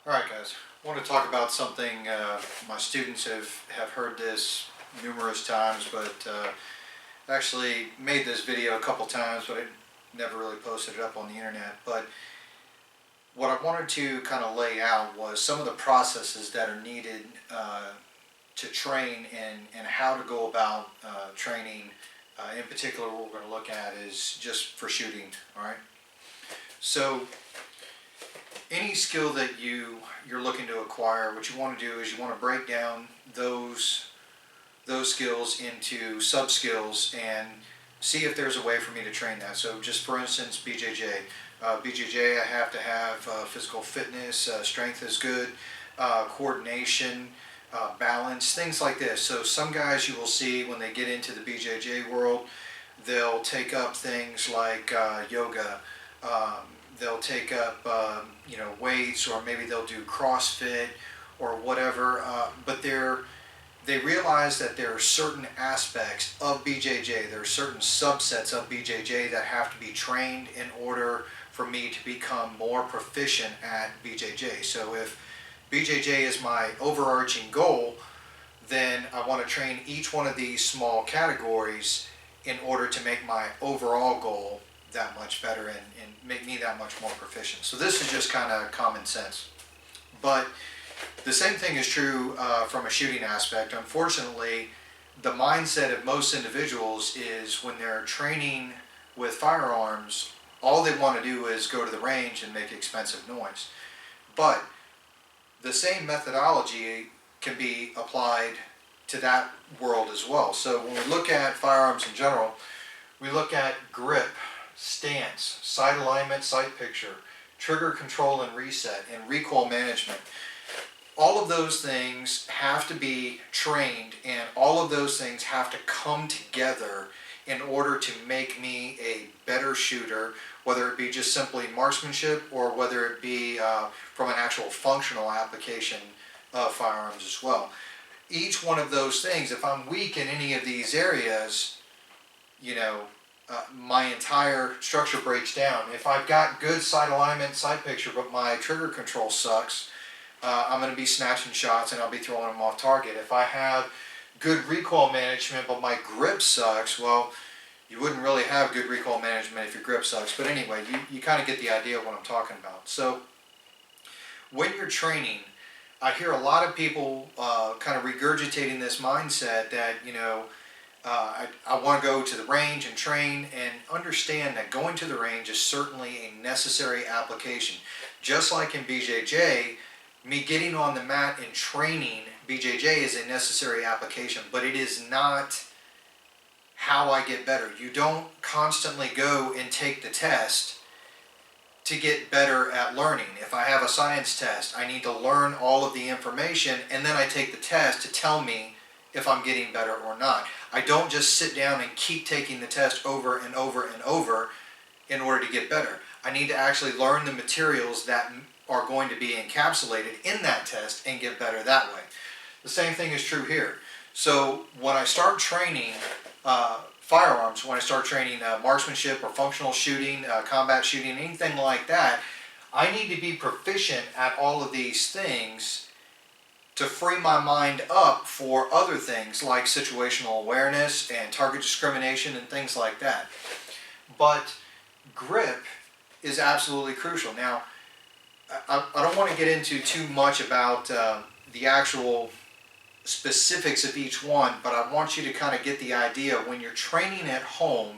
Alright guys, I want to talk about something, my students have heard this numerous times, but actually made this video a couple times, but I never really posted it up on the internet. But what I wanted to kind of lay out was some of the processes that are needed to train and how to go about training. In particular, what we're going to look at is just for shooting, alright? So any skill that you're looking to acquire, what you want to do is you want to break down those skills into sub skills and see if there's a way for me to train that. So just for instance, BJJ. BJJ, I have to have physical fitness, strength is good, coordination, balance, things like this. So some guys you will see when they get into the BJJ world, they'll take up things like yoga. They'll take up weights, or maybe they'll do CrossFit or whatever, but they realize that there are certain aspects of BJJ, there are certain subsets of BJJ that have to be trained in order for me to become more proficient at BJJ. So if BJJ is my overarching goal, then I want to train each one of these small categories in order to make my overall goal that much better and make me that much more proficient. So this is just kind of common sense. But the same thing is true from a shooting aspect. Unfortunately, the mindset of most individuals is when they're training with firearms, all they want to do is go to the range and make expensive noise. But the same methodology can be applied to that world as well. So when we look at firearms in general, we look at grip, stance, sight alignment, sight picture, trigger control and reset, and recoil management. All of those things have to be trained, and all of those things have to come together in order to make me a better shooter, whether it be just simply marksmanship or whether it be from an actual functional application of firearms as well. Each one of those things, if I'm weak in any of these areas, my entire structure breaks down. If I've got good sight alignment, sight picture, but my trigger control sucks, I'm going to be snatching shots and I'll be throwing them off target. If I have good recoil management, but my grip sucks, well, you wouldn't really have good recoil management if your grip sucks. But anyway, you kind of get the idea of what I'm talking about. So when you're training, I hear a lot of people kind of regurgitating this mindset that, I want to go to the range and train, and understand that going to the range is certainly a necessary application. Just like in BJJ, me getting on the mat and training BJJ is a necessary application, but it is not how I get better. You don't constantly go and take the test to get better at learning. If I have a science test, I need to learn all of the information, and then I take the test to tell me if I'm getting better or not. I don't just sit down and keep taking the test over and over and over in order to get better. I need to actually learn the materials that are going to be encapsulated in that test and get better that way. The same thing is true here. So when I start training firearms, when I start training marksmanship or functional shooting, combat shooting, anything like that, I need to be proficient at all of these things to free my mind up for other things like situational awareness and target discrimination and things like that. But grip is absolutely crucial. Now, I don't want to get into too much about the actual specifics of each one, but I want you to kind of get the idea. When you're training at home,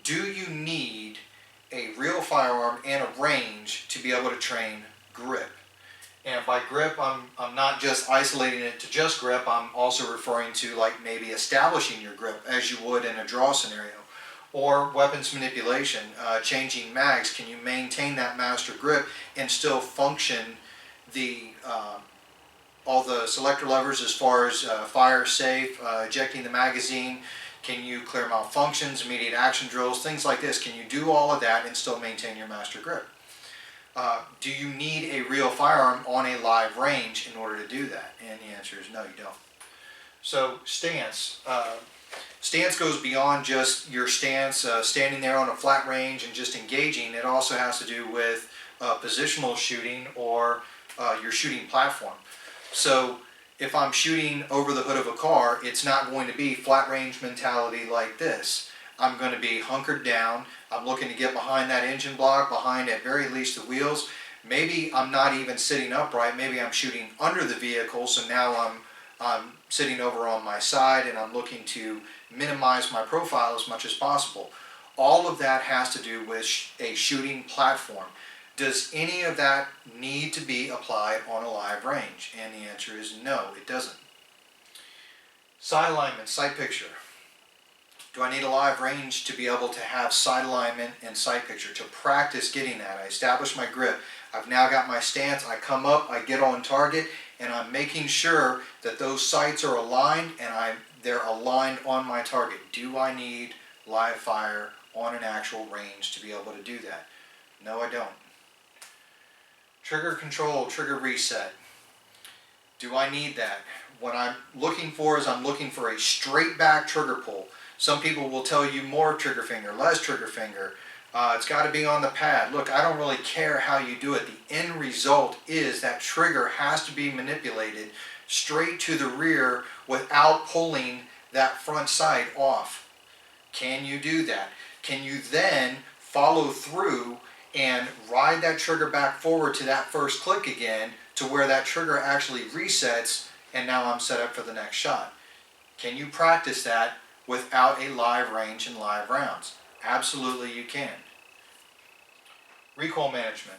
do you need a real firearm and a range to be able to train grip? And by grip, I'm not just isolating it to just grip, I'm also referring to like maybe establishing your grip as you would in a draw scenario. Or weapons manipulation, changing mags. Can you maintain that master grip and still function all the selector levers as far as fire safe, ejecting the magazine? Can you clear malfunctions, immediate action drills, things like this? Can you do all of that and still maintain your master grip? Do you need a real firearm on a live range in order to do that? And the answer is no, you don't. So stance. Stance goes beyond just your stance, standing there on a flat range and just engaging. It also has to do with positional shooting or your shooting platform. So if I'm shooting over the hood of a car, it's not going to be flat range mentality like this. I'm going to be hunkered down. I'm looking to get behind that engine block, behind at very least the wheels. Maybe I'm not even sitting upright. Maybe I'm shooting under the vehicle, so now I'm sitting over on my side and I'm looking to minimize my profile as much as possible. All of that has to do with a shooting platform. Does any of that need to be applied on a live range? And the answer is no, it doesn't. Sight alignment, sight picture. Do I need a live range to be able to have sight alignment and sight picture, to practice getting that? I establish my grip. I've now got my stance. I come up, I get on target, and I'm making sure that those sights are aligned and they're aligned on my target. Do I need live fire on an actual range to be able to do that? No, I don't. Trigger control, trigger reset. Do I need that? What I'm looking for is I'm looking for a straight back trigger pull. Some people will tell you more trigger finger, less trigger finger. It's got to be on the pad. Look, I don't really care how you do it. The end result is that trigger has to be manipulated straight to the rear without pulling that front sight off. Can you do that? Can you then follow through and ride that trigger back forward to that first click again to where that trigger actually resets and now I'm set up for the next shot? Can you practice that without a live range and live rounds? Absolutely you can. Recoil management.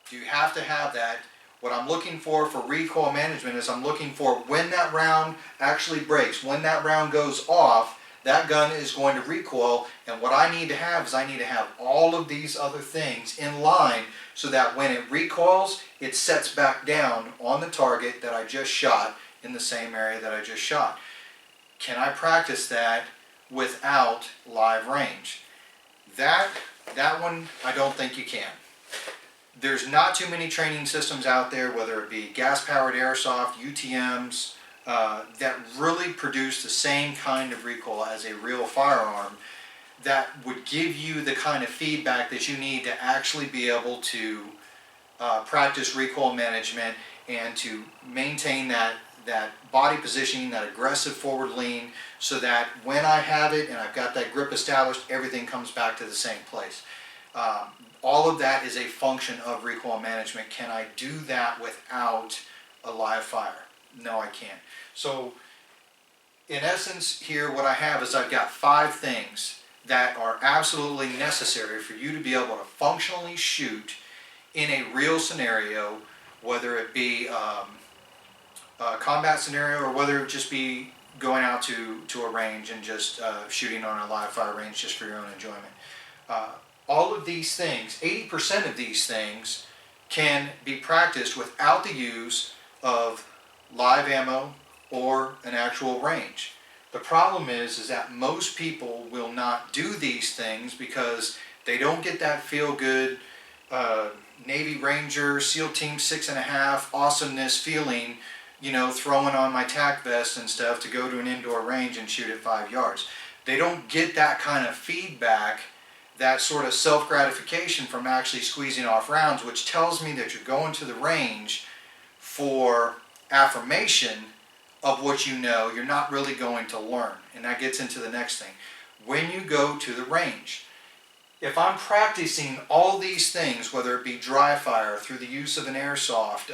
Do you have to have that? What I'm looking for recoil management is I'm looking for when that round actually breaks, when that round goes off, that gun is going to recoil, and what I need to have is I need to have all of these other things in line so that when it recoils, it sets back down on the target that I just shot in the same area that I just shot. Can I practice that without live range? That one, I don't think you can. There's not too many training systems out there, whether it be gas-powered airsoft, UTMs, that really produce the same kind of recoil as a real firearm that would give you the kind of feedback that you need to actually be able to practice recoil management and to maintain that body positioning, that aggressive forward lean, so that when I have it and I've got that grip established, everything comes back to the same place. All of that is a function of recoil management. Can I do that without a live fire? No, I can't. So in essence here, what I have is I've got 5 things that are absolutely necessary for you to be able to functionally shoot in a real scenario, whether it be a combat scenario or whether it just be going out to a range and just shooting on a live fire range just for your own enjoyment. All of these things, 80% of these things, can be practiced without the use of live ammo or an actual range. The problem is that most people will not do these things because they don't get that feel-good Navy Ranger, SEAL Team 6.5 awesomeness feeling, you know, throwing on my tack vest and stuff to go to an indoor range and shoot at 5 yards. They don't get that kind of feedback, that sort of self-gratification from actually squeezing off rounds, which tells me that you're going to the range for affirmation of what you know. You're not really going to learn. And that gets into the next thing. When you go to the range, if I'm practicing all these things, whether it be dry fire, through the use of an airsoft,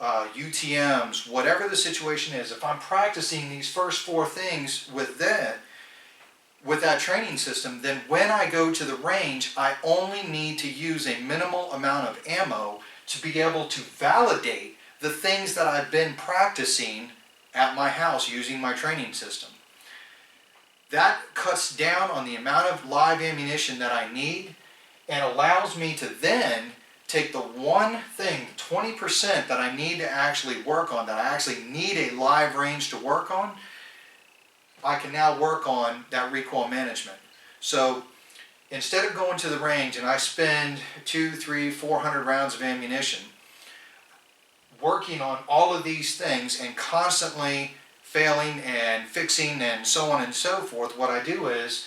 UTMs, whatever the situation is, if I'm practicing these first 4 things with that training system, then when I go to the range, I only need to use a minimal amount of ammo to be able to validate the things that I've been practicing at my house using my training system. That cuts down on the amount of live ammunition that I need and allows me to then take the one thing, 20% that I need to actually work on, that I actually need a live range to work on, I can now work on that recoil management. So instead of going to the range and I spend 200, 300, 400 rounds of ammunition working on all of these things and constantly failing and fixing and so on and so forth, what I do is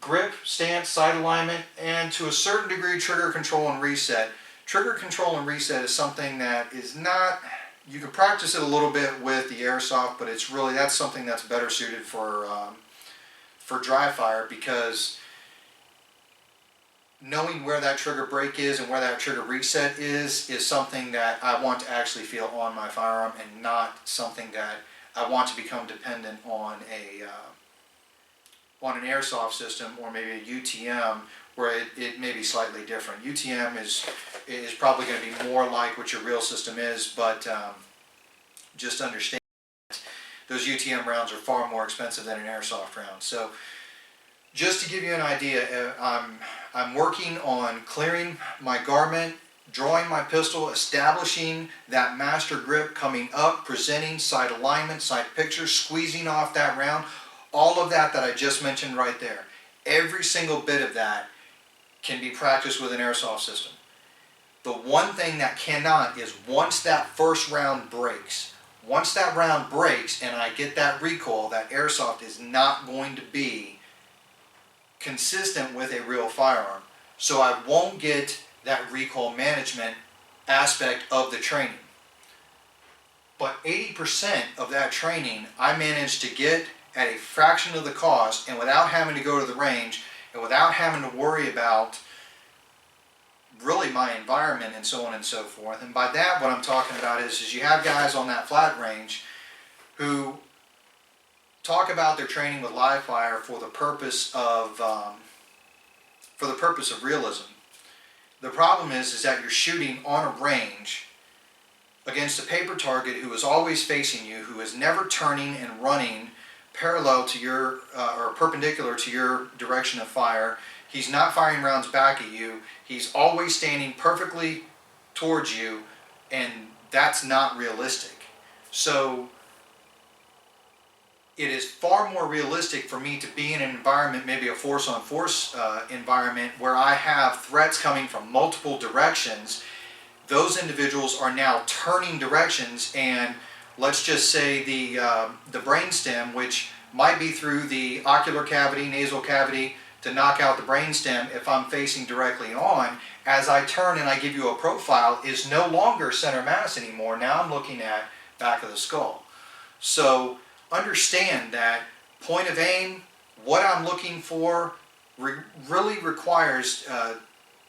grip, stance, sight alignment, and to a certain degree trigger control and reset. trigger control and reset is something that is not, you can practice it a little bit with the airsoft, but it's really, that's something that's better suited for dry fire, because knowing where that trigger break is and where that trigger reset is something that I want to actually feel on my firearm, and not something that I want to become dependent on an airsoft system or maybe a UTM, where it may be slightly different. UTM is probably going to be more like what your real system is, but just understand that those UTM rounds are far more expensive than an airsoft round. So just to give you an idea, I'm working on clearing my garment, drawing my pistol, establishing that master grip, coming up, presenting, sight alignment, sight picture, squeezing off that round, all of that I just mentioned right there. Every single bit of that can be practiced with an airsoft system. The one thing that cannot is once that first round breaks. Once that round breaks and I get that recoil, that airsoft is not going to be consistent with a real firearm. So I won't get that recoil management aspect of the training. But 80% of that training I managed to get at a fraction of the cost, and without having to go to the range, and without having to worry about really my environment and so on and so forth. And by that, what I'm talking about is you have guys on that flat range who talk about their training with live fire for the purpose of realism. The problem is that you're shooting on a range against a paper target who is always facing you, who is never turning and running parallel to your or perpendicular to your direction of fire. He's not firing rounds back at you. He's always standing perfectly towards you, and that's not realistic. So it is far more realistic for me to be in an environment, maybe a force-on-force environment, where I have threats coming from multiple directions. Those individuals are now turning directions, and let's just say the brainstem, which might be through the ocular cavity, nasal cavity, to knock out the brainstem if I'm facing directly on, as I turn and I give you a profile, is no longer center mass anymore. Now I'm looking at back of the skull. So understand that point of aim, what I'm looking for, really requires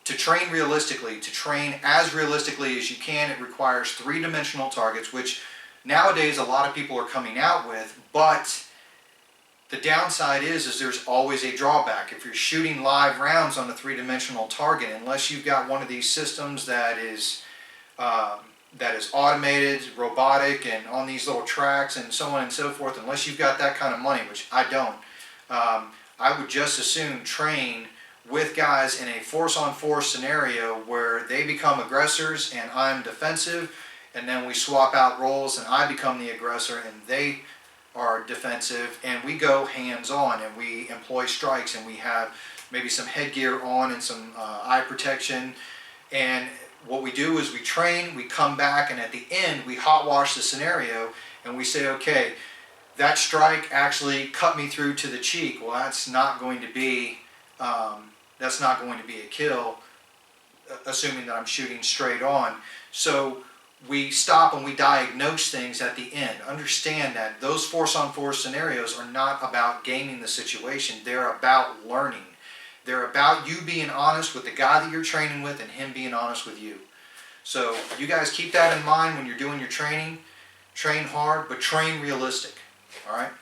to train realistically, to train as realistically as you can. It requires three-dimensional targets, which nowadays a lot of people are coming out with, but the downside is there's always a drawback. If you're shooting live rounds on a three-dimensional target, unless you've got one of these systems that is automated, robotic, and on these little tracks and so on and so forth, unless you've got that kind of money, which I don't, I would just as soon train with guys in a force-on-force scenario where they become aggressors and I'm defensive, and then we swap out roles and I become the aggressor and they are defensive, and we go hands-on and we employ strikes, and we have maybe some headgear on and some eye protection. And what we do is we train, we come back, and at the end we hot wash the scenario and we say, okay, that strike actually cut me through to the cheek. Well, that's not going to be a kill, assuming that I'm shooting straight on. So we stop and we diagnose things at the end. Understand that those force-on-force scenarios are not about gaming the situation. They're about learning. They're about you being honest with the guy that you're training with and him being honest with you. So you guys keep that in mind when you're doing your training. Train hard, but train realistic. All right?